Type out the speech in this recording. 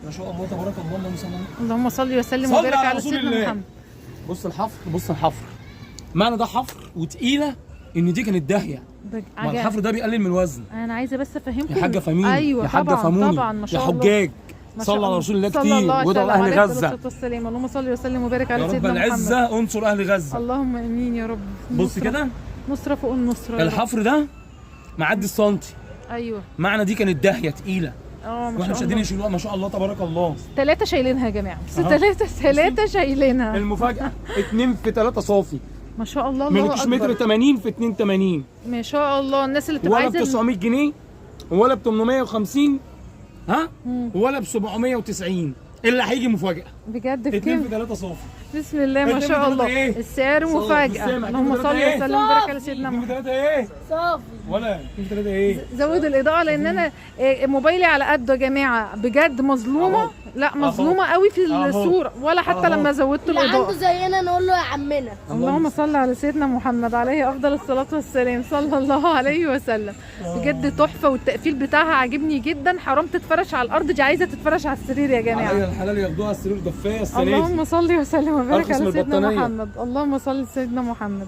ما شاء الله تبارك الله. اللهم صل على اللهم صل وسلم وبارك على رسول سيدنا الله. محمد. بص الحفر، بص الحفر. معنى ده حفر وتقيله ان دي كانت داهيه. ما الحفر ده بيقلل من الوزن. انا عايزه بس افهمكم يا حاجه فهميني. ايوه يا حاجه طبعا فهموني. طبعا ما شاء يا الله. حجاج ما شاء صلى على رسول الله صلى كتير الله عليه وادعوا وسلم لاهل عليه غزه. الصلاة والسلام. اللهم صل وسلم وبارك يا على رب سيدنا محمد. العزه انصر اهل غزه. اللهم امين يا رب. بص كده نصره فوق النصره يا رب. الحفر ده معدي السنتي. ايوه معنى دي كانت داهيه تقيله ما واحنا شاء مش قادرين الله. نشيلوها. ما شاء الله تبارك الله. 3 شايلينها يا جماعه. أهو. 3 شايلينها. المفاجاه 2 في 3 صافي. ما شاء الله. ما الله لقيتش متر اكبر. 80 في 82. ما شاء الله. الناس اللي بتبقى ولا ب عايزه 900 جنيه ولا ب 850 ها مم. ولا ب 790. اللي هيجي مفاجاه. بجد 2 بكام؟ في 3 صافي. بسم الله ما 2 في شاء 3 الله. إيه؟ السعر صافي. مفاجاه. بالسامع. اللهم 2 في صل 3 إيه؟ وسلم وبارك على سيدنا 2 في محمد. 3 ايه؟ صافي. ولا 2 في 3 ايه؟ زود الاضاءه لان انا موبايلي على قده يا جماعه بجد مظلومه. أهو. لا مظلومه قوي في أهو. الصوره ولا حتى أهو. لما زودت اللي عنده الاضاءه. زينا نقول له يا عمنا. اللهم صل على سيدنا محمد عليه افضل الصلاه والسلام صلى الله عليه وسلم. بجد تحفه والتقفيل بتاعها عاجبني جدا. حرام تتفرش على الارض، دي عايزه تتفرش على السرير يا جماعه. عليا الحلال ياخدوها على السرير دفايه السنه دي. اللهم صل وسلم وبارك أرخص من على سيدنا البطانية. محمد. اللهم صل سيدنا محمد.